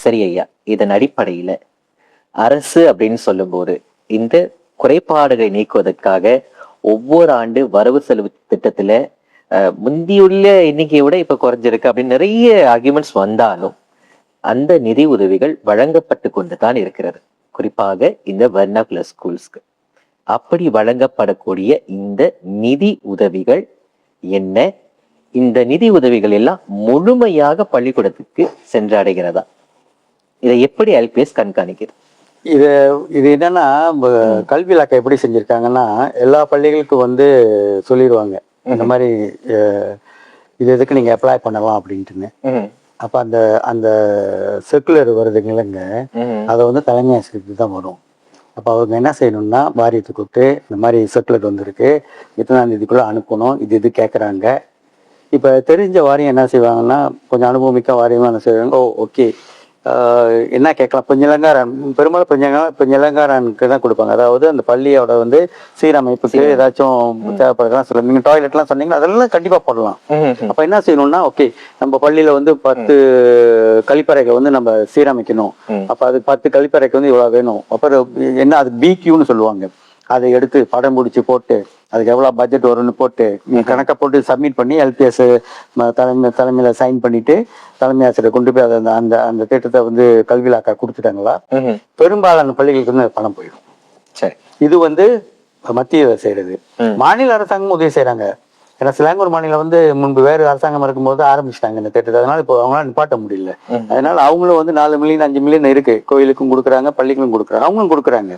சரி ஐயா, இதன் அடிப்படையில அரசு அப்படின்னு சொல்லும்போது இந்த குறைபாடுகளை நீக்குவதற்காக ஒவ்வொரு ஆண்டு வரவு செலவு திட்டத்துல முந்தியுள்ள எண்ணிக்கையை விட இப்ப குறைஞ்சிருக்கு அப்படின்னு நிறைய ஆர்குமெண்ட்ஸ் வந்தாலும் அந்த நிதி உதவிகள் வழங்கப்பட்டு கொண்டுதான் இருக்கிறது. குறிப்பாக இந்த வெர்னாகுலர் ஸ்கூல்ஸ்க்கு அப்படி வழங்கப்படக்கூடிய இந்த நிதி உதவிகள் என்ன? இந்த நிதி உதவிகள் எல்லாம் முழுமையாக பள்ளிக்கூடத்துக்கு சென்றடைகிறதா? இதை எப்படி எல்பிஎஸ் கண்காணிக்கிறது? இது இது என்னன்னா, கல்வி இலாக்கா எப்படி செஞ்சிருக்காங்கன்னா, எல்லா பள்ளிகளுக்கும் வந்து சொல்லிடுவாங்க இந்த மாதிரி இது எதுக்கு நீங்க அப்ளை பண்ணலாம் அப்படின்ட்டுன்னு. அப்ப அந்த அந்த சர்க்குலர் வருதுங்களங்க, அதை வந்து தலைமை ஆசிரியருக்கு தான் வரும். அப்போ அவங்க என்ன செய்யணும்னா, வாரியத்தை கூப்பிட்டு இந்த மாதிரி சர்க்குலர் வந்திருக்கு, எத்தனாம் தேதிக்குள்ள அனுப்பணும், இது கேட்குறாங்க. இப்போ தெரிஞ்ச வாரியம் என்ன செய்வாங்கன்னா, கொஞ்சம் அனுபவமிக்க வாரியமாக என்ன செய்வாங்க, ஓகே என்ன கேட்கலாம், இப்போ நிலங்காரன் பெரும்பாலும் இப்போ நிலங்காரனுக்கு தான் கொடுப்பாங்க. அதாவது அந்த பள்ளியோட வந்து சீரமைப்புக்கு ஏதாச்சும் தேவைப்படுறதுலாம் சொல்லுங்க. நீங்கள் டாய்லெட்லாம் சொன்னீங்கன்னா அதெல்லாம் கண்டிப்பாக போடலாம். அப்போ என்ன செய்யணும்னா, ஓகே நம்ம பள்ளியில் வந்து 10 கழிப்பறைகளை வந்து நம்ம சீரமைக்கணும். அப்போ அது 10 கழிப்பறைக்கு வந்து இவ்வளோ வேணும். அப்புறம் என்ன, அது பிக்யூன்னு சொல்லுவாங்க. அதை எடுத்து படம் முடிச்சு போட்டு அதுக்கு எவ்வளோ பட்ஜெட் வரும்னு போட்டு கணக்கை போட்டு சப்மிட் பண்ணி எல்பிஎஸ் தலைமையில சைன் பண்ணிட்டு தலைமை ஆசிரியர் கொண்டு போய் அதை அந்த அந்த திட்டத்தை வந்து கல்வி இலாக்கா கொடுத்துட்டாங்களா, பெரும்பாலான பள்ளிகளுக்கு வந்து பணம் போயிடும். சரி, இது வந்து மத்திய செய்யறது. மாநில அரசாங்கம் உதவி செய்யறாங்க. ஏன்னா சிலாங்கூர் மாநிலம் வந்து முன்பு வேறு அரசாங்கம் இருக்கும்போது ஆரம்பிச்சிட்டாங்க இந்த திட்டத்தை. அதனால இப்போ அவங்களால நிப்பாட்ட முடியல. அதனால அவங்களும் வந்து 4 மில்லியன் 5 மில்லியன் இருக்கு. கோயிலுக்கும் கொடுக்குறாங்க, பள்ளிகளும் கொடுக்குறாங்க, அவங்களும் கொடுக்குறாங்க.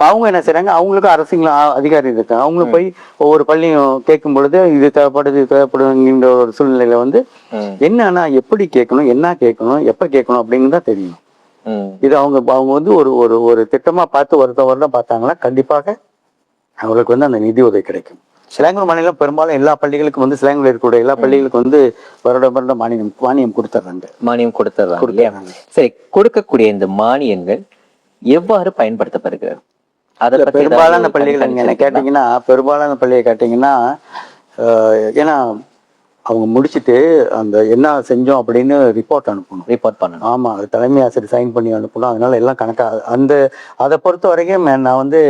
அவங்க என்ன செய்யறாங்க, அவங்களுக்கும் அரசுங்களும் அதிகாரி இருக்கு. அவங்களும் போய் ஒவ்வொரு பள்ளியும் கேட்கும் பொழுது இது தேவைப்படுங்கிற ஒரு சூழ்நிலையில வந்து என்னன்னா எப்படி கேட்கணும், என்ன கேட்கணும், எப்ப கேட்கணும் அப்படின்னு தான் தெரியும். இது அவங்க வந்து ஒரு திட்டமா பார்த்து வருடம் பார்த்தாங்கன்னா கண்டிப்பாக அவங்களுக்கு வந்து அந்த நிதி உதவி கிடைக்கும். சிலாங்கூர் மாநிலம் பெரும்பாலும் எல்லா பள்ளிகளுக்கும் வந்து சிலாங்கூர் இருக்கக்கூடிய எல்லா பள்ளிகளுக்கும் வந்து வருடம் மானியம் கொடுத்துட்றாங்க. சரி, கொடுக்கக்கூடிய இந்த மானியங்கள் எவ்வாறு பயன்படுத்தப்படுகிறது? பெரும்பாலான பள்ளிகள் கேட்டீங்கன்னா, பெரும்பாலான பள்ளியை கேட்டீங்கன்னா, ஏன்னா அவங்க முடிச்சுட்டு அந்த என்ன செஞ்சோம் அப்படின்னு ரிப்போர்ட் பண்ணணும். ஆமா, அது தலைமை ஆசிரியர் சைன் பண்ணி அனுப்பணும். அதனால எல்லாம் கணக்கா அதை பொறுத்த வரைக்கும் நான் வந்து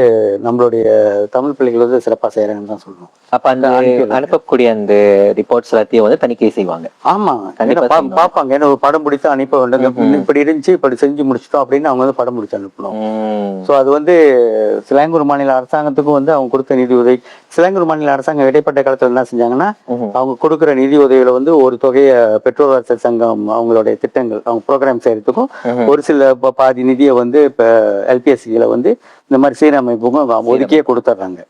நம்மளுடைய தமிழ் பள்ளிகள் வந்து சிறப்பாக செய்யறேன்னு தான் சொல்லணும். அப்ப அந்த அனுப்பக்கூடிய அந்த ரிப்போர்ட்ஸ் எல்லாத்தையும் வந்து தணிக்கை செய்வாங்க. ஆமா, பாப்பாங்க. ஏன்னா ஒரு படம் பிடித்து அனுப்ப வேண்டும், இப்படி இருந்துச்சு, இப்படி செஞ்சு முடிச்சிட்டோம் அப்படின்னு அவங்க வந்து படம் பிடிச்சு அனுப்பணும். ஸோ அது வந்து சிலாங்கூர் மாநில அரசாங்கத்துக்கும் வந்து அவங்க கொடுத்த நிதி உதவி. சிலாங்கூர் மாநில அரசாங்கம் இடைப்பட்ட காலத்துல என்ன செஞ்சாங்கன்னா, அவங்க கொடுக்குற நிதி உதவியில வந்து ஒரு தொகையை பெற்றோர் ஆசிரியர் சங்கம் அவங்களுடைய திட்டங்கள் அவங்க ப்ரோக்ராம் செய்யறதுக்கும் ஒரு சில பாதி நிதியை வந்து இப்ப எல்பிஎஸ்சியில வந்து இந்த மாதிரி சீரமைப்புக்கும் ஒதுக்கியே கொடுத்துட்றாங்க.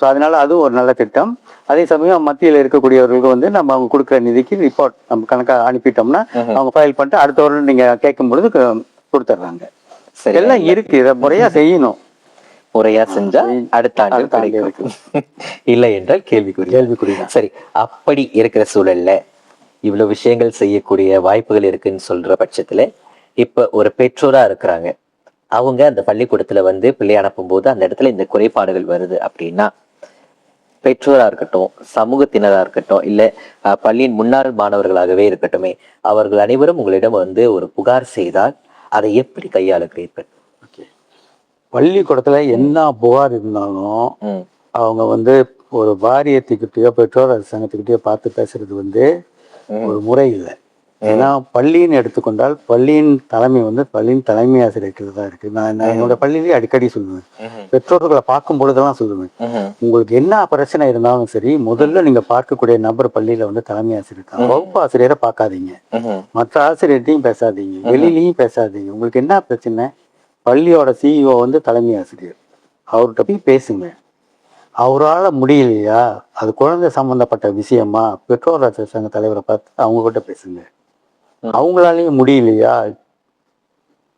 ஸோ அதனால அதுவும் ஒரு நல்ல திட்டம். அதே சமயம் மத்தியில் இருக்கக்கூடியவர்களுக்கு வந்து நம்ம அவங்க கொடுக்குற நிதிக்கு ரிப்போர்ட் நம்ம கணக்காக அனுப்பிட்டோம்னா அவங்க ஃபைல் பண்ணிட்டு அடுத்த வருடம் நீங்க கேட்கும் பொழுது கொடுத்துட்றாங்க. எல்லாம் இருக்கு, இதை முறையா செய்யணும். முறையா செஞ்சா அடுத்த ஆண்டு இருக்கு, இல்லை என்றால் கேள்விக்குறி. சரி, அப்படி இருக்கிற சூழல்ல இவ்வளவு விஷயங்கள் செய்யக்கூடிய வாய்ப்புகள் இருக்குன்னு சொல்ற பட்சத்துல இப்ப ஒரு பெற்றோரா இருக்கிறாங்க, அவங்க அந்த பள்ளிக்கூடத்துல வந்து பிள்ளை அனுப்பும் போது அந்த இடத்துல இந்த குறைபாடுகள் வருது அப்படின்னா, பெற்றோரா இருக்கட்டும், சமூகத்தினரா இருக்கட்டும், இல்ல பள்ளியின் முன்னாள் மாணவர்களாகவே இருக்கட்டுமே, அவர்கள் அனைவரும் உங்களிடம் வந்து ஒரு புகார் செய்தால் அதை எப்படி கையாளுகிறீர்கள்? பள்ளிக்கூடத்துல என்ன புகார் இருந்தாலும் அவங்க வந்து ஒரு வாரியத்துக்கிட்டயோ பெற்றோர் அரசாங்கத்துக்கிட்டயோ பார்த்து பேசுறது வந்து ஒரு முறை இல்லை. ஏன்னா பள்ளின்னு எடுத்துக்கொண்டால் பள்ளியின் தலைமை வந்து பள்ளியின் தலைமை ஆசிரியர்கள் தான் இருக்கு. நான் என்னோட பள்ளியிலேயே அடிக்கடி சொல்லுவேன், பெற்றோர்களை பார்க்கும் பொழுதெல்லாம் சொல்லுவேன், உங்களுக்கு என்ன பிரச்சனை இருந்தாலும் சரி, முதல்ல நீங்க பார்க்கக்கூடிய நபர் பள்ளியில வந்து தலைமை ஆசிரியர் தான். வகுப்பு ஆசிரியரை பார்க்காதீங்க, மற்ற ஆசிரியர்கிட்டையும் பேசாதீங்க, வெளியிலையும் பேசாதீங்க. உங்களுக்கு என்ன பிரச்சனை, பள்ளியோட சிஇஓ வந்து தலைமை ஆசிரியர், அவர்கிட்ட போய் பேசுங்க. அவரால் முடியலையா, அது குழந்தை சம்பந்தப்பட்ட விஷயமா, பெற்றோர் ஆசிரியர் சங்க தலைவரை பார்த்து அவங்க கிட்ட பேசுங்க. அவங்களாலையும் முடியலையா,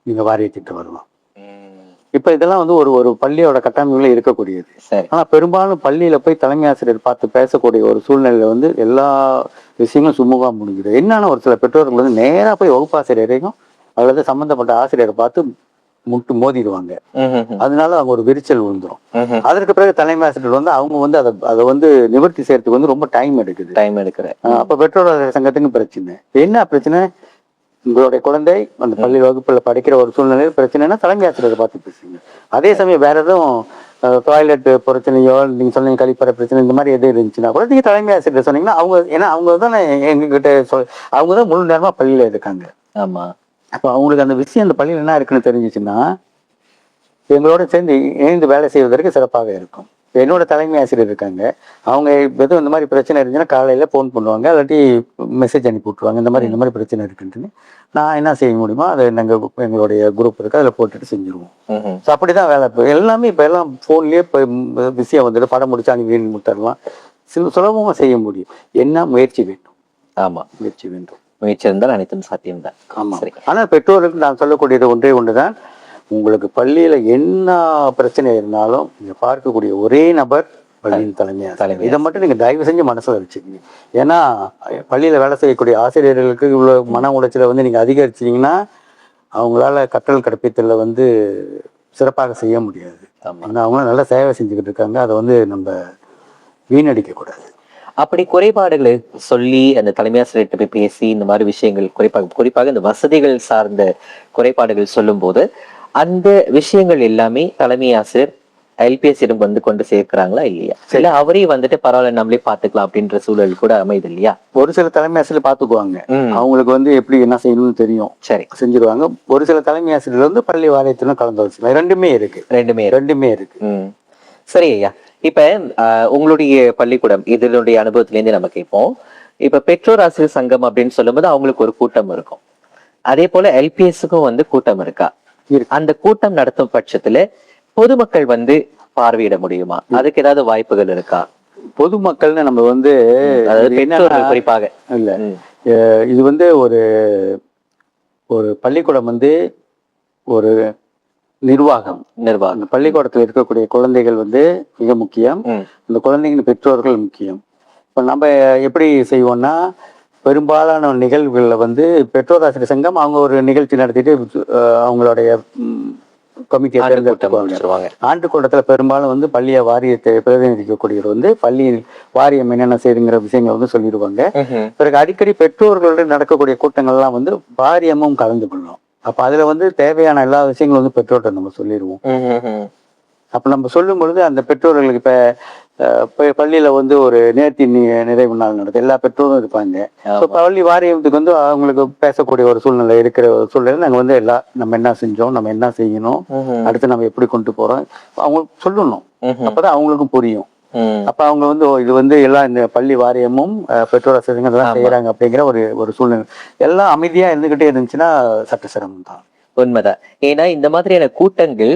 நீங்க வாரியத்திட்டு வரலாம். இப்ப இதெல்லாம் வந்து ஒரு பள்ளியோட கட்டமைப்புல இருக்கக்கூடியது. ஆனா பெரும்பாலும் பள்ளியில போய் தலைமை ஆசிரியர் பார்த்து பேசக்கூடிய ஒரு சூழ்நிலையில வந்து எல்லா விஷயங்களும் சுமூகமா முடிஞ்சிடும். என்னன்னா ஒரு சில பெற்றோர்கள் வந்து நேரா போய் வகுப்பாசிரியரையும் அல்லது சம்பந்தப்பட்ட ஆசிரியரை பார்த்து மோதிடுவாங்க. அதனால அவங்க ஒரு விரிச்சல் விழுந்துரும். அதற்கு பிறகு தலைமை ஆசிரியர் வந்து அவங்க வந்து அதை வந்து நிவர்த்தி செய்யறதுக்கு வந்து ரொம்ப டைம் எடுக்குது. டைம் எடுக்கிற அப்ப பெற்றோர் சங்கத்துக்கு பிரச்சனை. என்ன பிரச்சனை, உங்களுடைய குழந்தை அந்த பள்ளி வகுப்புல படிக்கிற ஒரு சூழ்நிலையில் பிரச்சனைனா தலைமை ஆசிரியரை பார்த்து பேசுங்க. அதே சமயம் வேற எதுவும் டாய்லெட் பிரச்சனையோ நீங்க சொன்னீங்க கழிப்பறை பிரச்சனை இந்த மாதிரி எது இருந்துச்சுன்னா கூட நீங்க தலைமை ஆசிரியர் சொன்னீங்கன்னா அவங்க, ஏன்னா அவங்க தான் எங்ககிட்ட அவங்க தான் முழு நேரமா பள்ளியில இருக்காங்க. ஆமா. அப்போ அவங்களுக்கு அந்த விஷயம் அந்த பள்ளியில் என்ன இருக்குன்னு தெரிஞ்சிச்சுன்னா எங்களோட சேர்ந்து இணைந்து வேலை செய்வதற்கு சிறப்பாக இருக்கும். என்னோட தலைமை ஆசிரியர் இருக்காங்க, அவங்க எதுவும் இந்த மாதிரி பிரச்சனை இருந்துச்சுன்னா காலையில ஃபோன் பண்ணுவாங்க, இல்லாட்டி மெசேஜ் அனுப்பி விட்டுருவாங்க, இந்த மாதிரி பிரச்சனை இருக்குன்ட்டுன்னு. நான் என்ன செய்ய முடியுமோ அதை எங்களுடைய குரூப் இருக்கு அதில் போட்டுட்டு செஞ்சுருவோம். ஸோ அப்படிதான் வேலை. இப்போ எல்லாமே இப்போ எல்லாம் ஃபோன்லேயே இப்போ விஷயம் வந்துட்டு படம் முடிச்சா நீ வீண் முட்டரலாம் சுலபமாக செய்ய முடியும். என்ன முயற்சி வேண்டும். ஆமா, முயற்சி வேண்டும். முயற்சி இருந்தால் அனைத்தும் சாத்தியம்தான். ஆமா. ஆனால் பெற்றோருக்கு நான் சொல்லக்கூடியது ஒன்றே ஒன்றுதான், உங்களுக்கு பள்ளியில என்ன பிரச்சனை இருந்தாலும் நீங்க பார்க்கக்கூடிய ஒரே நபர் பள்ளியின் தலைமை. இதை மட்டும் நீங்க தயவு செஞ்சு மனசுல வச்சுக்கீங்க. ஏன்னா பள்ளியில வேலை செய்யக்கூடிய ஆசிரியர்களுக்கு இவ்வளவு மன உளைச்சலை வந்து நீங்க அதிகரிச்சீங்கன்னா அவங்களால கற்றல் கற்பித்தல வந்து சிறப்பாக செய்ய முடியாது. ஆனா அவங்க நல்லா சேவை செஞ்சுக்கிட்டு இருக்காங்க, அதை வந்து நம்ம வீணடிக்க கூடாது. அப்படி குறைபாடுகளை சொல்லி அந்த தலைமை ஆசிரியர்கிட்ட போய் பேசி இந்த மாதிரி விஷயங்கள் குறிப்பாக இந்த வசதிகள் சார்ந்த குறைபாடுகள் சொல்லும் போது அந்த விஷயங்கள் எல்லாமே தலைமை ஆசிரியர் எல்பிஎஸ்ஸிடம் வந்து கொண்டு சேர்க்கிறாங்களா இல்லையா? இல்ல அவரே வந்துட்டு பரவாயில்ல நம்மளே பாத்துக்கலாம் அப்படின்ற சூழல் கூட அமைது இல்லையா? ஒரு சில தலைமை ஆசிரியர் பாத்துக்குவாங்க, அவங்களுக்கு வந்து எப்படி என்ன செய்யணும்னு தெரியும், சரி செஞ்சிருவாங்க. ஒரு சில தலைமை ஆசிரியர் வந்து பள்ளி வாரியத்திலும் கலந்து வச்சுக்கலாம். ரெண்டுமே இருக்கு. சரி ஐயா, இப்ப உங்களுடைய பள்ளிக்கூடம் இதனுடைய அனுபவத்துல இருந்து நம்ம கேட்போம். இப்ப பெற்றோர் ஆசிரியர் சங்கம் அப்படின்னு சொல்லும்போது அவங்களுக்கு ஒரு கூட்டம் இருக்கும், அதே போல எல்பிஎஸ்க்கும் வந்து கூட்டம் இருக்கா? அந்த கூட்டம் நடத்தும் பட்சத்துல பொதுமக்கள் வந்து பார்வையிட முடியுமா? அதுக்கு ஏதாவது வாய்ப்புகள் இருக்கா? பொதுமக்கள்னு நம்ம வந்து பெற்றோர்கள் குறிப்பாக இல்ல, இது வந்து ஒரு பள்ளிக்கூடம் வந்து ஒரு நிர்வாகம். அந்த பள்ளிக்கூடத்துல இருக்கக்கூடிய குழந்தைகள் வந்து மிக முக்கியம், அந்த குழந்தைங்க பெற்றோர்கள் முக்கியம். இப்ப நம்ம எப்படி செய்வோம்னா பெரும்பாலான நிகழ்வுகள்ல வந்து பெற்றோர் ஆசிரியர் சங்கம் அவங்க ஒரு நிகழ்ச்சி நடத்திட்டு அவங்களுடைய கமிட்டியை தேர்ந்தெடுத்துக்குவாங்க. ஆண்டு கூட்டத்துல பெரும்பாலும் வந்து பள்ளிய வாரியத்தை பிரதிநிதிக்கக்கூடியவர் வந்து பள்ளி வாரியம் என்னென்ன செய்யுங்கிற விஷயங்களை வந்து சொல்லிடுவாங்க. பிறகு அடிக்கடி பெற்றோர்களோட நடக்கக்கூடிய கூட்டங்கள்லாம் வந்து வாரியமும் கலந்து கொள்ளும். அப்ப அதுல வந்து தேவையான எல்லா விஷயங்களும் வந்து பெற்றோர்கிட்ட நம்ம சொல்லிடுவோம். அப்ப நம்ம சொல்லும் பொழுது அந்த பெற்றோர்களுக்கு இப்ப பள்ளியில வந்து ஒரு நேர்த்தி நிறைவு நாள் நடக்குது, எல்லா பெற்றோரும் இருப்பாங்க. பள்ளி வாரியத்துக்கு வந்து அவங்களுக்கு பேசக்கூடிய ஒரு சூழ்நிலை இருக்கிற ஒரு சூழ்நிலை நாங்க வந்து நம்ம என்ன செஞ்சோம், நம்ம என்ன செய்யணும், அடுத்து நம்ம எப்படி கொண்டு போறோம் அவங்களுக்கு சொல்லணும். அப்பதான் அவங்களுக்கும் புரியும். அப்ப அவங்க வந்து இது வந்து எல்லாம் இந்த பள்ளி வாரியமும் பெற்றோர் ஆசிரியர்கள் எல்லாம் செய்யறாங்க அப்படிங்கிற ஒரு சூழ்நிலை. எல்லாம் அமைதியா இருந்துகிட்டே இருந்துச்சுன்னா சட்ட சிரமம் தான். உண்மைதான். ஏன்னா இந்த மாதிரியான கூட்டங்கள்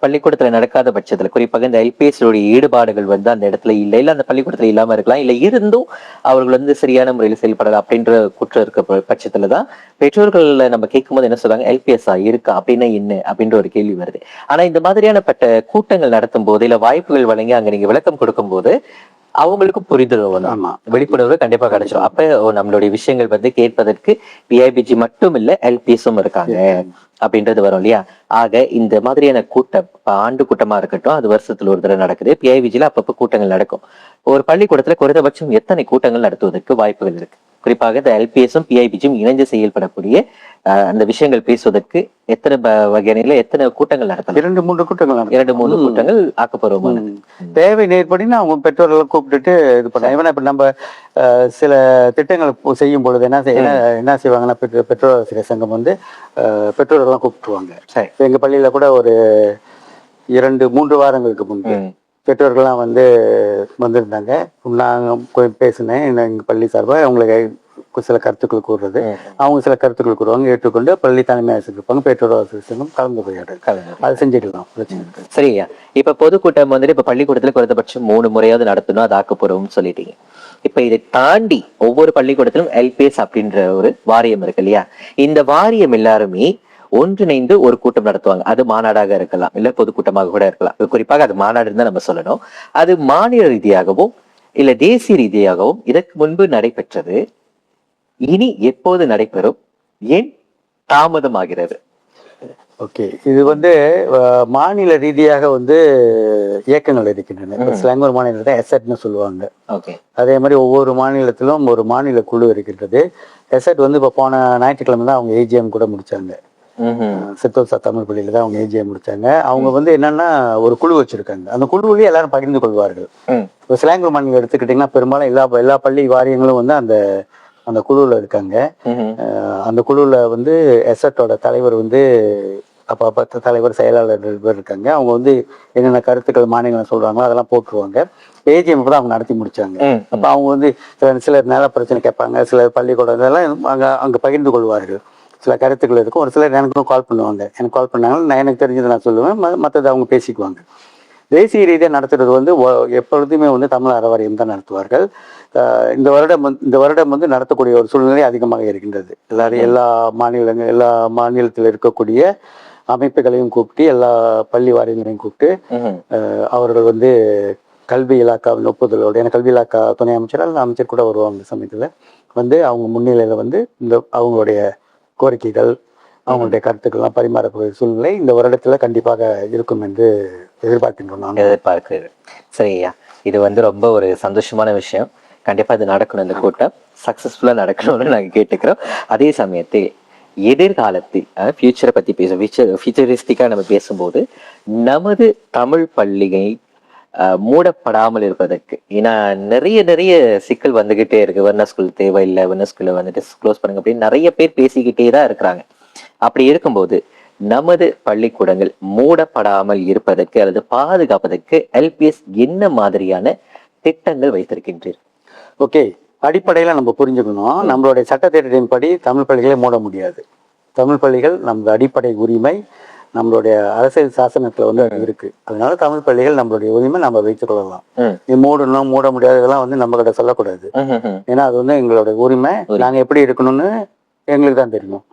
பள்ளிக்கூடத்துல நடக்காத பட்சத்துல குறிப்பாக இந்த எல்பிஎஸ்ஸோடைய ஈடுபாடுகள் வந்து அந்த இடத்துல இல்ல அந்த பள்ளிக்கூடத்துல இல்லாம இருக்கலாம், இல்ல இருந்தும் அவர்கள் வந்து சரியான முறையில் செயல்படலாம் அப்படின்ற குற்றம் இருக்க பட்சத்துலதான் பெற்றோர்கள்ல நம்ம கேட்கும் போது என்ன சொல்றாங்க, எல்பிஎஸ்ஆ இருக்கா அப்படின்னா என்ன அப்படின்ற ஒரு கேள்வி வருது. ஆனா இந்த மாதிரியான கூட்டங்கள் நடத்தும் போது இல்ல வாய்ப்புகள் வழங்கி அங்க நீங்க விளக்கம் கொடுக்கும் போது அவங்களுக்கு புரிதல் வரும், விழிப்புணர்வு கண்டிப்பா கிடைச்சிடும். அப்ப நம்மளுடைய விஷயங்கள் வந்து கேட்பதற்கு பிஐபிஜி மட்டும் இல்ல எல்பிஎஸும் இருக்காங்க அப்படின்றது வரும் இல்லையா? ஆக இந்த மாதிரியான கூட்டம் ஆண்டு கூட்டமா இருக்கட்டும், அது வருஷத்துல ஒரு தடவை நடக்குது. பிஐபிஜில அப்பப்ப கூட்டங்கள் நடக்கும். ஒரு பள்ளிக்கூடத்துல குறைந்தபட்சம் எத்தனை கூட்டங்கள் நடத்துவதற்கு வாய்ப்புகள் இருக்கு? குறிப்பாக இந்த எல்பிஎஸும் பிஐபிஜியும் இணைந்து செயல்படக்கூடிய அந்த விஷயங்கள் பேசுவதற்கு எத்தனை வகையில எத்தனை கூட்டங்கள் நடத்தலாம்? 2-3 கூட்டங்கள் ஆக்கப்பூர்வமானது. தேவை நேர்படினா அவங்க பெற்றோர்களை கூப்பிட்டுட்டு இது பண்ண. இப்ப நம்ம சில திட்டங்களை செய்யும் பொழுது என்ன செய்வாங்கன்னா பெற்றோர் ஆசிரியர் சங்கம் வந்து பெற்றோர்கள்லாம் கூப்பிட்டுருவாங்க. எங்க பள்ளியில கூட ஒரு 2-3 வாரங்களுக்கு முன்பு பெற்றோர்கள்லாம் வந்து வந்திருந்தாங்க. நாங்க பேசினேன் எங்க பள்ளி சார்பாக அவங்களுக்கு சில கருத்துக்கள் கூறுறது, அவங்க சில கருத்துக்கள் கூறுவாங்க, ஏற்றுக்கொண்டு பள்ளி தலைமை ஆசிரியர் இருப்பாங்க, பெற்றோர் ஆசிரியர் சங்கம் கலந்து போயிடு அது செஞ்சுக்கலாம், பிரச்சனை இருக்கு. சரியா? இப்ப பொதுக்கூட்டம் வந்துட்டு இப்ப பள்ளிக்கூடத்துல குறைந்தபட்சம் 3 முறையாவது நடத்தணும், அது ஆக்கப்பூர்வம்னு சொல்லிட்டீங்க. இப்ப இதை தாண்டி ஒவ்வொரு பள்ளிக்கூடத்திலும் எல்பிஎஸ் அப்படின்ற ஒரு வாரியம் இருக்கு இல்லையா? இந்த வாரியம் எல்லாருமே ஒன்றிணைந்து ஒரு கூட்டம் நடத்துவாங்க. அது மாநாடாக இருக்கலாம், இல்ல பொதுக்கூட்டமாக கூட இருக்கலாம். குறிப்பாக அது மாநாடுன்னு தான் நம்ம சொல்லணும். அது மாநில ரீதியாகவும் இல்ல தேசிய ரீதியாகவும் இதற்கு முன்பு நடைபெற்றது. இனி எப்போது நடைபெறும்? ஏன் தாமதமாகிறது? ஓகே, இது வந்து மாநில ரீதியாக வந்து இயக்கங்கள் இருக்கின்றன. இப்போ ஸ்லாங்கூர் மாநிலத்தை எஸ்எட்னு சொல்லுவாங்க. ஓகே. அதே மாதிரி ஒவ்வொரு மாநிலத்திலும் ஒரு மாநில குழு இருக்கின்றது. எஸ்எட் வந்து இப்போ போன ஞாயிற்றுக்கிழமை தான் அவங்க ஏஜிஎம் கூட முடிச்சாங்க. சித்தோசா தமிழ் பள்ளியில தான் அவங்க ஏஜிஎம் முடிச்சாங்க. அவங்க வந்து என்னன்னா ஒரு குழு வச்சிருக்காங்க. அந்த குழுவிலேயே எல்லாரும் பகிர்ந்து கொள்வார்கள். இப்போ ஸ்லாங்கூர் மாநிலம் எடுத்துக்கிட்டிங்கன்னா பெரும்பாலும் எல்லா பள்ளி வாரியங்களும் வந்து அந்த அந்த குழுவில் இருக்காங்க. அந்த குழுவில் வந்து எஸ்எட்டோட தலைவர் வந்து அப்போ தலைவர் செயலாளர் பேர் இருக்காங்க. அவங்க வந்து என்னென்ன கருத்துக்கள் மாநிலம் சொல்றாங்களோ அதெல்லாம் போட்டுருவாங்க. ஏஜிஎம் தான் அவங்க நடத்தி முடிச்சாங்க. அப்போ அவங்க வந்து சிலர் நில பிரச்சனை கேட்பாங்க, சிலர் பள்ளிக்கூடம் இதெல்லாம் அங்கே பகிர்ந்து கொள்வார்கள். சில கருத்துக்கள் இருக்கும். ஒரு சிலர் எனக்கும் கால் பண்ணுவாங்க. எனக்கு கால் பண்ணாங்கன்னா நான் எனக்கு தெரிஞ்சதை நான் சொல்லுவேன், மற்றது அவங்க பேசிக்குவாங்க. தேசிய ரீதியாக நடத்துறது வந்து எப்பொழுதுமே வந்து தமிழ் அறவாரியம் தான் நடத்துவார்கள். இந்த வருடம் வந்து நடத்தக்கூடிய ஒரு சூழ்நிலை அதிகமாக இருக்கின்றது. எல்லா மாநிலத்தில் இருக்கக்கூடிய அமைப்புகளையும் கூப்பிட்டு எல்லா பள்ளி வாரியங்களையும் கூப்பிட்டு அவர்கள் வந்து கல்வி இலாக்காவின் ஒப்புதலோடு, ஏன்னா கல்வி இலாக்கா துணை அமைச்சர் கூட வருவாங்க சமயத்தில் வந்து அவங்க முன்னிலையில் வந்து இந்த அவங்களுடைய கோரிக்கைகள் அவங்களுடைய கருத்துக்கள்லாம் பரிமாறக்கூடிய சூழ்நிலை இந்த வருடத்துல கண்டிப்பாக இருக்கும் என்று எதிர்பார்க்கிறேன். சரியா, இது வந்து ரொம்ப ஒரு சந்தோஷமான விஷயம். கண்டிப்பா இது நடக்கணும். இந்த கூட்டம் சக்சஸ்ஃபுல்லா நடக்கணும்னு நாங்க கேட்டுக்கிறோம். அதே சமயத்தில் எதிர்காலத்தில் ஃபியூச்சரை பத்தி ஃபியூச்சரிஸ்டிக்கா நம்ம பேசும்போது நமது தமிழ் பள்ளியை மூடப்படாமல் இருப்பதற்கு, ஏன்னா நிறைய சிக்கல் வந்துகிட்டே இருக்கு. வெர்னா ஸ்கூல் தேவையில்லை, வெர்னா ஸ்கூல்ல வந்துட்டு க்ளோஸ் பண்ணுங்க அப்படின்னு நிறைய பேர் பேசிக்கிட்டே தான் இருக்கிறாங்க. அப்படி இருக்கும்போது நமது பள்ளிக்கூடங்கள் மூடப்படாமல் இருப்பதற்கு அல்லது பாதுகாப்பதற்கு எல்பிஎஸ் என்ன மாதிரியான திட்டங்கள் வைத்திருக்கின்றீர்கள்? ஓகே, அடிப்படையில நம்ம புரிஞ்சுக்கணும், நம்மளுடைய சட்டத்திட்டத்தின் படி தமிழ் பள்ளிகளை மூட முடியாது. தமிழ் பள்ளிகள் நமது அடிப்படை உரிமை, நம்மளுடைய அரசியல் சாசனத்துல வந்து அது இருக்கு. அதனால தமிழ் பள்ளிகள் நம்மளுடைய உரிமை நம்ம வைத்துக் கொள்ளலாம். இது மூடணும் மூட முடியாது இதெல்லாம் வந்து நம்ம கிட்ட சொல்லக்கூடாது. ஏன்னா அது வந்து எங்களுடைய உரிமை. நாங்க எப்படி இருக்கணும்னு எங்களுக்கு தான் தெரியும்.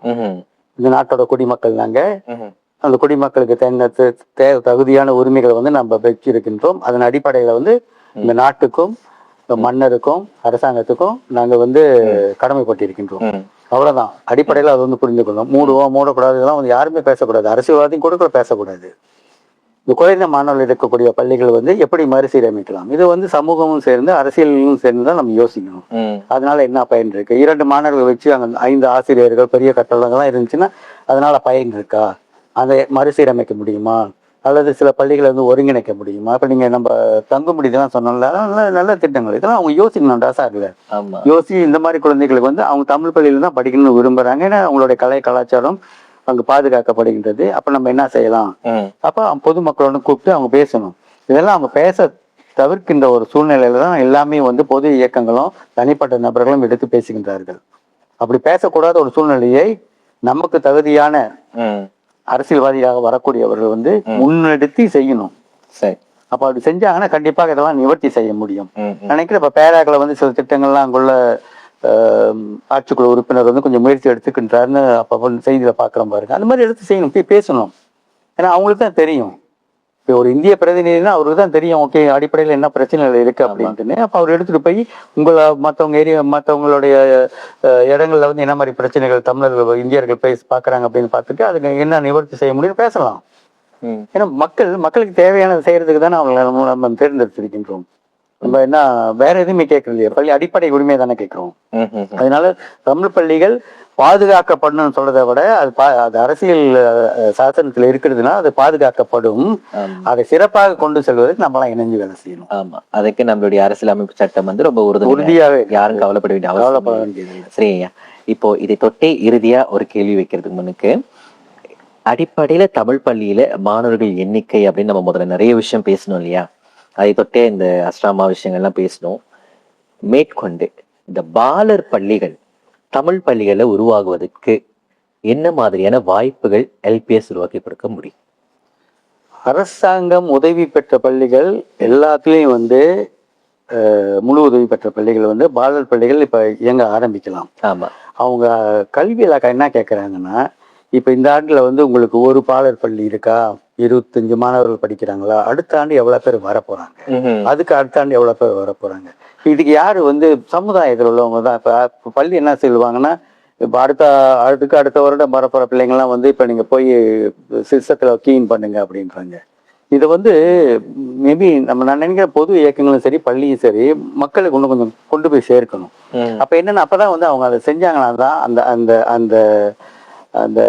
இந்த நாட்டோட குடிமக்கள் நாங்க. அந்த குடிமக்களுக்கு தகுதியான உரிமைகளை வந்து நம்ம வச்சிருக்கின்றோம். அதன் அடிப்படையில வந்து இந்த நாட்டுக்கும் மன்னருக்கும் அரசாங்கத்துக்கும் நாங்க வந்து கடமைப்பட்டிருக்கின்றோம். அவ்வளவுதான். அடிப்படையில அது வந்து புரிந்துக்கணும். மூடக்கூடாது இதெல்லாம் வந்து யாருமே பேசக்கூடாது. அரசியல்வாதியும் கூட பேசக்கூடாது. இந்த குறைந்த மாணவர்கள் இருக்கக்கூடிய பள்ளிகள் வந்து எப்படி மறுசீரமைக்கலாம், இது வந்து சமூகமும் சேர்ந்து அரசியலும் சேர்ந்து தான் நம்ம யோசிக்கணும். அதனால என்ன பயன் இருக்கு? 2 மாணவர்கள் வச்சு அங்க 5 ஆசிரியர்கள் பெரிய கட்டடங்கள்லாம் இருந்துச்சுன்னா அதனால பயன் இருக்கா? அதை மறுசீரமைக்க முடியுமா? அல்லது சில பள்ளிகளை வந்து ஒருங்கிணைக்க முடியுமா? இப்ப நீங்க நம்ம தங்குமுடிதான் சொன்னோம்ல, நல்ல திட்டங்கள். இதெல்லாம் அவங்க யோசிக்கணும்டா சார். இந்த மாதிரி குழந்தைகளுக்கு வந்து அவங்க தமிழ் பள்ளியில தான் படிக்கணும்னு விரும்புறாங்க. ஏன்னா அவங்களுடைய கலை கலாச்சாரம் அங்கு பாதுகாக்கப்படுகின்றது. அப்ப நம்ம என்ன செய்யலாம்? அப்ப பொதுமக்களோட கூப்பிட்டு அவங்க பேசணும். இதெல்லாம் அவங்க பேச தவிர்க்கின்ற ஒரு சூழ்நிலையில தான் எல்லாமே வந்து பொது இயக்கங்களும் தனிப்பட்ட நபர்களும் எடுத்து பேசுகின்றார்கள். அப்படி பேசக்கூடாத ஒரு சூழ்நிலையை நமக்கு தகுதியான அரசியல்வாதியாக வரக்கூடியவர்கள் வந்து முன்னெடுத்து செய்யணும். சரி, அப்ப அப்படி செஞ்சாங்கன்னா கண்டிப்பாக இதெல்லாம் நிவர்த்தி செய்ய முடியும் நினைக்கிறேன். இப்ப பேராக்களை வந்து சில திட்டங்கள்லாம் அங்குள்ள ஆட்சிக்குழு உறுப்பினர் வந்து கொஞ்சம் முயற்சி எடுத்துக்கின்றாருன்னு அப்ப செய்தியில பாக்குறோம் பாருங்க. அந்த மாதிரி எடுத்து செய்யணும், பேசணும். ஏன்னா அவங்களுக்கு தான் தெரியும். இப்போ ஒரு இந்திய பிரதிநிதினா அவருக்கு தான் தெரியும், ஓகே அடிப்படையில் என்ன பிரச்சனைகள் இருக்கு அப்படின்ட்டுன்னு. அப்ப அவர் எடுத்துட்டு போய் மற்றவங்களுடைய இடங்கள்ல வந்து என்ன மாதிரி பிரச்சனைகள் தமிழர்கள் இந்தியர்கள் பாக்குறாங்க அப்படின்னு பார்த்துட்டு அதுக்கு என்ன நிவர்த்தி செய்ய முடியும் பேசலாம். ஏன்னா மக்களுக்கு தேவையானது செய்யறதுக்கு தானே அவங்களை நம்ம தேர்ந்தெடுத்திருக்கின்றோம். நம்ம என்ன வேற எதுவுமே கேட்கறது இல்லையா? பள்ளி அடிப்படை உரிமை தானே கேட்கிறோம். அதனால தமிழ் பள்ளிகள் பாதுகாக்கப்படணும்னு சொல்றதை விட அது அரசியல் சாசனத்துல இருக்கிறதுனா அது பாதுகாக்கப்படும். அதை சிறப்பாக கொண்டு செல்வதற்கு நம்மளாம் இணைஞ்சு வேலை செய்யணும். ஆமா, அதுக்கு நம்மளுடைய அரசியல் அமைப்பு சட்டம் வந்து ரொம்ப உறுதியாவே யாரும் கவலைப்பட வேண்டிய சரியா. இப்போ இதை தொட்டே இறுதியா ஒரு கேள்வி வைக்கிறதுக்கு முன்னுக்கு, அடிப்படையில தமிழ் பள்ளியில மாணவர்கள் எண்ணிக்கை அப்படின்னு நம்ம முதல்ல நிறைய விஷயம் பேசணும் இல்லையா? அதை தொட்டே இந்த அஸ்ராமா விஷயங்கள்லாம் பேசணும். மேற்கொண்டு இந்த பாலர் பள்ளிகள் தமிழ் பள்ளிகளை உருவாகுவதற்கு என்ன மாதிரியான வாய்ப்புகள் எல்பிஎஸ் உருவாக்கி கொடுக்க முடியும்? அரசாங்கம் உதவி பெற்ற பள்ளிகள் எல்லாத்துலேயும் வந்து முழு உதவி பெற்ற பள்ளிகள் வந்து பாலர் பள்ளிகள் இப்ப இயங்க ஆரம்பிக்கலாம். ஆமா, அவங்க கல்வி இலாக்கா என்ன கேட்கறாங்கன்னா, இப்ப இந்த ஆண்டுல வந்து உங்களுக்கு ஒரு பாலர் பள்ளி இருக்கா, 25 மாணவர்கள் படிக்கிறாங்களா, அடுத்த ஆண்டு எவ்வளவு பேர் வரப்போறாங்க, அதுக்கு அடுத்த ஆண்டு எவ்வளவு பேர் வரப்போறாங்க. இதுக்கு யாரு வந்து சமுதாயத்தில் உள்ளவங்க தான். இப்ப பள்ளி என்ன சொல்லுவாங்கன்னா, இப்போ அடுத்த வருடம் வரப்போற பிள்ளைங்கள்லாம் வந்து இப்போ நீங்க போய் சிஸ்டத்துல கீன் பண்ணுங்க அப்படின்றாங்க. இது வந்து மேபி நான் நினைக்கிற பொது இயக்கங்களும் சரி, பள்ளியும் சரி, மக்களுக்கு இன்னும் கொஞ்சம் கொண்டு போய் சேர்க்கணும். அப்ப என்னன்னா அப்பதான் வந்து அவங்க அதை செஞ்சாங்கன்னா தான் அந்த அந்த அந்த அந்த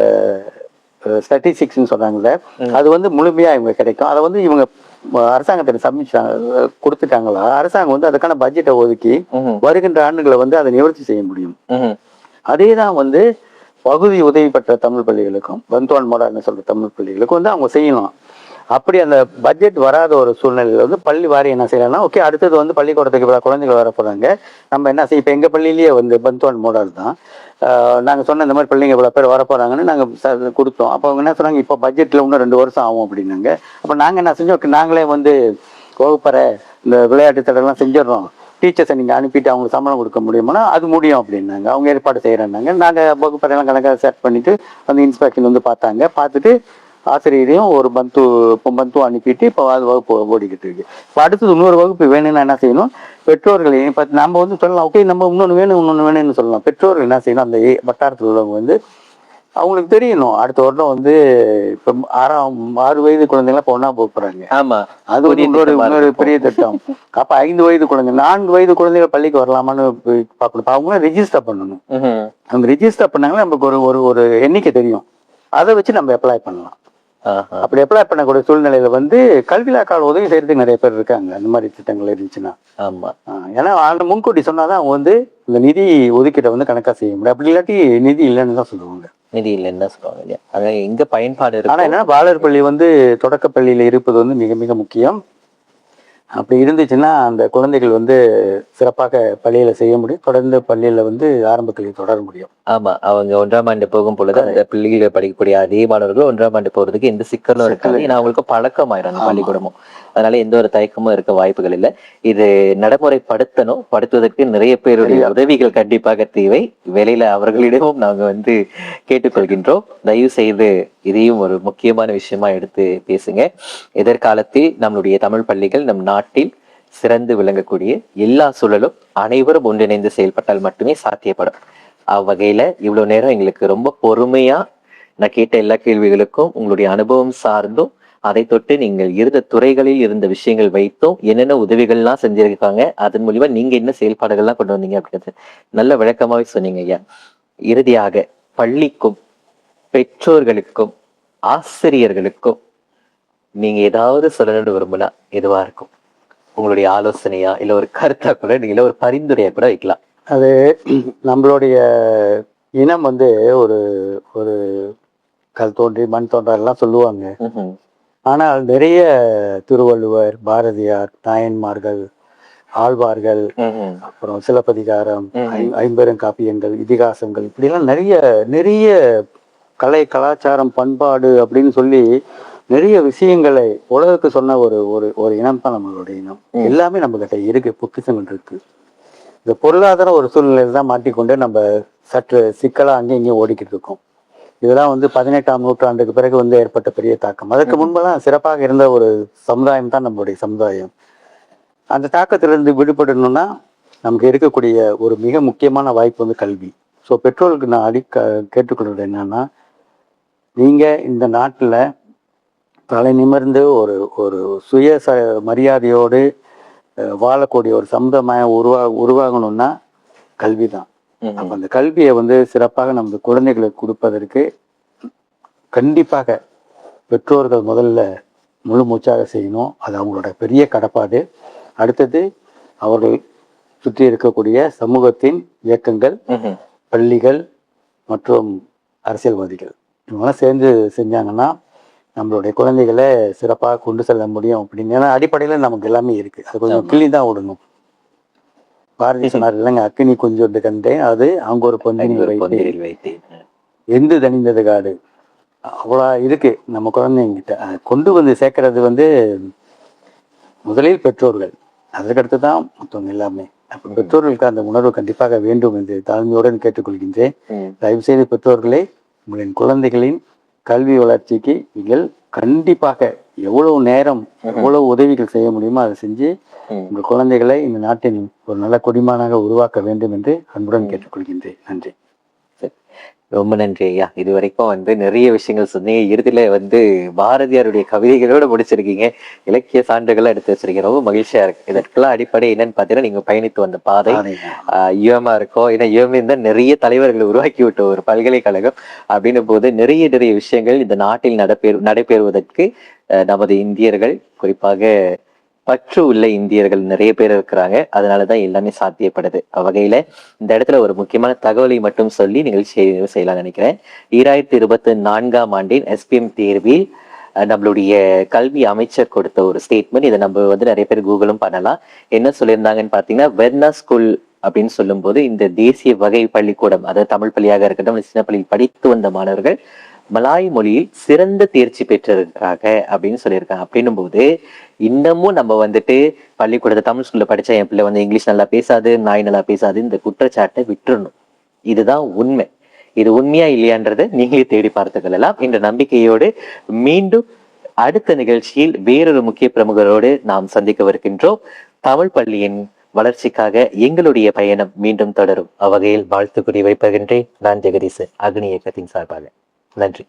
ஸ்டாட்டிஸ்டிக்ஸ்ன்னு சொல்றாங்கல்ல, அது வந்து முழுமையா இவங்க கிடைக்கும். அதை வந்து இவங்க அரசாங்கத்திற்கு கொடுத்துட்டாங்களா, அரசாங்கம் வந்து அதுக்கான பட்ஜெட்டை ஒதுக்கி வருகின்ற ஆண்டுகளை வந்து அதை நிவர்த்தி செய்ய முடியும். அதேதான் வந்து பகுதி உதவி பெற்ற தமிழ் பள்ளிகளுக்கும், பந்துவான் மோடார்னு சொல்ற தமிழ் பள்ளிகளுக்கும் வந்து அவங்க செய்யலாம். அப்படி அந்த பட்ஜெட் வராத ஒரு சூழ்நிலையில வந்து பள்ளி வாரி என்ன செய்யலாம்னா, ஓகே அடுத்தது வந்து பள்ளிக்கூடத்துக்கு இவ்வளவு குழந்தைகள் வர போறாங்க, நம்ம என்ன செய்ய, இப்ப எங்க பள்ளியிலேயே வந்து பந்துவான் மோடால் தான் நாங்க சொன்ன இந்த மாதிரி பிள்ளைங்க இவ்வளவு பேர் வர போறாங்கன்னு நாங்க கொடுத்தோம். அப்ப அவங்க என்ன சொன்னாங்க, இப்ப பட்ஜெட்ல இன்னும் 2 வருஷம் ஆகும் அப்படின்னாங்க. அப்ப நாங்க என்ன செஞ்சோம், நாங்களே வந்து வகுப்பறை இந்த விளையாட்டு தடெல்லாம் செஞ்சிடறோம், டீச்சர்ஸை நீங்க அனுப்பிட்டு அவங்களுக்கு சம்பளம் கொடுக்க முடியுமானா அது முடியும் அப்படின்னாங்க. அவங்க ஏற்பாடு செய்யறாங்க. நாங்க வகுப்பறையெல்லாம் கணக்காக செட் பண்ணிட்டு வந்து இன்ஸ்பெக்ஷன் வந்து பார்த்துட்டு ஆசிரியரையும் ஒரு பந்து அனுப்பிட்டு இப்போ அது வகுப்பு ஓடிக்கிட்டு இருக்கு. இப்போ அடுத்தது இன்னொரு வகுப்பு வேணும்னா என்ன செய்யணும், பெற்றோர்களையும் இப்போ நம்ம வந்து சொல்லலாம், ஓகே நம்ம இன்னொன்று வேணும்னு சொல்லலாம். பெற்றோர்கள் என்ன செய்யணும், அந்த வட்டாரத்தில் உள்ளவங்க வந்து அவங்களுக்கு தெரியணும், அடுத்த வருடம் வந்து இப்போ 6 வயது குழந்தைங்களாம் இப்போ ஒன்னா போகிறாங்க. ஆமா, அது வந்து இன்னொரு பெரிய திட்டம். அப்ப 5 வயது குழந்தைங்க 4 வயது குழந்தைகள் பள்ளிக்கு வரலாமான்னு பார்க்கணும். அவங்களும் ரெஜிஸ்டர் பண்ணணும். அவங்க ரெஜிஸ்டர் பண்ணாங்கன்னா நமக்கு ஒரு எண்ணிக்கை தெரியும், அதை வச்சு நம்ம அப்ளை பண்ணலாம். அப்படி அப்ளை பண்ணக்கூடிய சூழ்நிலையில வந்து கல்விலாக்கால் உதவி செய்யறதுக்கு நிறைய பேர் இருக்காங்க. அந்த மாதிரி திட்டங்கள் இருந்துச்சுன்னா. ஆமா, ஏன்னா முன்கூட்டி சொன்னாதான் அவங்க வந்து இந்த நிதி ஒதுக்கீட்டை வந்து கணக்கா செய்ய முடியும். அப்படி இல்லாட்டி நிதி இல்லைன்னு தான் சொல்லுவாங்க. நிதி இல்லைன்னு தான் சொல்லுவாங்க இல்லையா. அதான் எங்க பயன்பாடு இருக்கு. ஆனா என்ன, பாலர் பள்ளி வந்து தொடக்க பள்ளியில இருப்பது வந்து மிக மிக முக்கியம். அப்படி இருந்துச்சுன்னா அந்த குழந்தைகள் வந்து சிறப்பாக பள்ளியில செய்ய முடியும், தொடர்ந்து பள்ளியில வந்து ஆரம்ப கல்வி தொடர முடியும். ஆமா, அவங்க 1ஆம் ஆண்டு போகும் பொழுது அந்த பிள்ளைகள் படிக்கக்கூடிய அதே மாணவர்கள் 1ஆம் ஆண்டு போறதுக்கு எந்த சிக்கலும் இருக்காது. ஏன்னா அவங்களுக்கு பழக்கமாயிரும் அந்த பள்ளிக்கூடமும். அதனால எந்த ஒரு தயக்கமும் இருக்க வாய்ப்புகள் இல்லை. இது படுத்துவதற்கு நிறைய பேருடைய உதவிகள் கண்டிப்பாக தேவை. வேலையில அவர்களிடமும் நாங்க வந்து கேட்டுக்கொள்கின்றோம், தயவு செய்து இதையும் ஒரு முக்கியமான விஷயமா எடுத்து பேசுங்க. எதிர்காலத்தில் நம்மளுடைய தமிழ் பள்ளிகள் நம் நாட்டில் சிறந்து விளங்கக்கூடிய எல்லா சூழலும் அனைவரும் ஒன்றிணைந்து செயல்பட்டால் மட்டுமே சாத்தியப்படும். அவ்வகையில இவ்வளவு நேரம் எங்களுக்கு ரொம்ப பொறுமையா நான் கேட்ட எல்லா கேள்விகளுக்கும் உங்களுடைய அனுபவம் சார்ந்தும் அதை தொட்டு நீங்கள் இருந்த துறைகளில் இருந்த விஷயங்கள் வைத்தும் என்னென்ன உதவிகள்லாம் செஞ்சிருக்காங்க, அதன் மூலியமா நீங்க என்ன செயல்பாடுகள்லாம் கொண்டு வந்தீங்க அப்படிங்கிறது நல்ல விளக்கமாவே சொன்னீங்க ஐயா. இறுதியாக பள்ளிக்கும் பெற்றோர்களுக்கும் ஆசிரியர்களுக்கும் நீங்க ஏதாவது சொல்லணும்னு விரும்பினா எதுவா இருக்கும்? உங்களுடைய ஆலோசனையா இல்ல ஒரு கருத்தா கூட நீங்கள ஒரு பரிந்துரையா கூட வைக்கலாம். அது நம்மளுடைய இனம் வந்து ஒரு ஒரு கல் தோன்றி மண் தோன்றெல்லாம் சொல்லுவாங்க. ஆனால் நிறைய திருவள்ளுவர், பாரதியார், நாயன்மார்கள், ஆழ்வார்கள், அப்புறம் சிலப்பதிகாரம், 50 காப்பியங்கள், இதிகாசங்கள், இப்படிலாம் நிறைய நிறைய கலை, கலாச்சாரம், பண்பாடு அப்படின்னு சொல்லி நிறைய விஷயங்களை உலகுக்கு சொன்ன ஒரு இனம் தான் நம்மளுடைய இனம். எல்லாமே நம்ம கிட்ட இருக்கு, பொக்கிஷங்கள் இருக்கு. இந்த பொருளாதார ஒரு சூழ்நிலையில தான் மாட்டிக்கொண்டு நம்ம சற்று சிக்கலா அங்கேயும் இங்கேயும் ஓடிக்கிட்டு இருக்கோம். இதெல்லாம் வந்து 18ஆம் நூற்றாண்டுக்கு பிறகு வந்து ஏற்பட்ட பெரிய தாக்கம். அதற்கு முன்பெல்லாம் சிறப்பாக இருந்த ஒரு சமுதாயம் தான் நம்மளுடைய சமுதாயம். அந்த தாக்கத்திலிருந்து விடுபடணும்னா நமக்கு இருக்கக்கூடிய ஒரு மிக முக்கியமான வாய்ப்பு வந்து கல்வி. ஸோ பெற்றோர்களுக்கு நான் கேட்டுக்கொள்வது என்னன்னா, நீங்க இந்த நாட்டுல தலை நிமிர்ந்து ஒரு சுய மரியாதையோடு வாழக்கூடிய ஒரு சமுதாயம் உருவாகணும்னா கல்வி தான். அப்ப அந்த கல்வியை வந்து சிறப்பாக நம்ம குழந்தைகளுக்கு கொடுப்பதற்கு கண்டிப்பாக பெற்றோர்கள் முதல்ல முழு மூச்சாக செய்யணும். அது அவங்களோட பெரிய கடப்பாடு. அடுத்தது அவர்கள் சுற்றி இருக்கக்கூடிய சமூகத்தின் இயக்கங்கள், பள்ளிகள் மற்றும் அரசியல்வாதிகள் இவங்கெல்லாம் சேர்ந்து செஞ்சாங்கன்னா நம்மளுடைய குழந்தைகளை சிறப்பாக கொண்டு செல்ல முடியும். அப்படின்னு ஏன்னா அடிப்படையில நமக்கு எல்லாமே இருக்கு, அது கொஞ்சம் கிளி தான் விடணும். பாரதி சொன்னார் இல்லைங்க, அக்கினி கொஞ்சோண்டு கண்டேன், அது அவங்க ஒரு பொந்தினில் வைத்தேன், எந்து தணிந்தது காடு. அவ்வளோ இருக்கு நம்ம குழந்தைங்கிட்ட. கொண்டு வந்து சேர்க்கறது வந்து முதலில் பெற்றோர்கள், அதற்கடுத்து தான் மற்றவங்க எல்லாமே. அப்ப பெற்றோர்களுக்கு அந்த உணர்வு கண்டிப்பாக வேண்டும் என்று தாழ்மையுடன் கேட்டுக்கொள்கின்றேன். தயவு செய்து பெற்றோர்களே, உங்களின் குழந்தைகளின் கல்வி வளர்ச்சிக்கு நீங்கள் கண்டிப்பாக எவ்வளவு நேரம் எவ்வளவு உதவிகள் செய்ய முடியுமோ அதை செஞ்சு உங்கள் குழந்தைகளை இந்த நாட்டின் ஒரு நல்ல குடிமகனாக உருவாக்க வேண்டும் என்று அன்புடன் கேட்டுக்கொள்கின்றேன். நன்றி. ரொம்ப நன்றி ஐயா. இது வரைக்கும் நிறைய விஷயங்கள் சொன்னீங்க. இறுதியில பாரதியாருடைய கவிதைகளோட முடிச்சிருக்கீங்க. இலக்கிய சான்றுகளை எடுத்து வச்சிருக்கீங்க. ரொம்ப மகிழ்ச்சியா இருக்கு. இதற்கெல்லாம் அடிப்படை என்னன்னு பாத்தீங்கன்னா, நீங்க பயணித்து வந்த பாதை யுவமா இருக்கும். ஏன்னா யுவமே தான் நிறைய தலைவர்களை உருவாக்கி விட்ட ஒரு பல்கலைக்கழகம். அப்படின்னும் போது நிறைய நிறைய விஷயங்கள் இந்த நாட்டில் நடைபெறுவதற்கு நமது இந்தியர்கள், குறிப்பாக பற்று உள்ள இந்தியர்கள் நிறைய பேர் இருக்கிறாங்க. அதனாலதான் எல்லாமே சாத்தியப்படுது. வகையில இந்த இடத்துல ஒரு முக்கியமான தகவலை மட்டும் சொல்லி நிகழ்ச்சி செய்யலாம் நினைக்கிறேன். 2024ஆம் ஆண்டின் SPM தேர்வில் நம்மளுடைய கல்வி அமைச்சர் கொடுத்த ஒரு ஸ்டேட்மெண்ட். இதை நம்ம நிறைய பேர் கூகுளும் பண்ணலாம். என்ன சொல்லியிருந்தாங்கன்னு பாத்தீங்கன்னா, வெர்னா ஸ்கூல் அப்படின்னு சொல்லும் போது இந்த தேசிய வகை பள்ளிக்கூடம், அதாவது தமிழ் பள்ளியாக இருக்கட்டும், சின்ன பள்ளியில் படித்து வந்த மாணவர்கள் மலாய் மொழியில் சிறந்த தேர்ச்சி பெற்றிருக்காங்க அப்படின்னு சொல்லியிருக்காங்க. அப்படின்னும் போது இன்னமும் நம்ம பள்ளிக்கூடத்தை தமிழ் ஸ்கூல்ல படிச்சா என் பிள்ளை இங்கிலீஷ் நல்லா பேசாது, நாய் நல்லா பேசாது, இந்த குற்றச்சாட்டை விட்டுறணும். இதுதான் உண்மை. இது உண்மையா இல்லையான்றதை நீங்களே தேடி பார்த்துக்கலாம். என்ற நம்பிக்கையோடு மீண்டும் அடுத்த நிகழ்ச்சியில் வேறொரு முக்கிய பிரமுகரோடு நாம் சந்திக்கவிருக்கின்றோம். தமிழ் பள்ளியின் வளர்ச்சிக்காக எங்களுடைய பயணம் மீண்டும் தொடரும். அவ்வகையில் வாழ்த்து கூறி வைப்பகின்றேன். நான் ஜெகதீசன், அக்னி இயக்கத்தின் சார்பாக. நன்றி.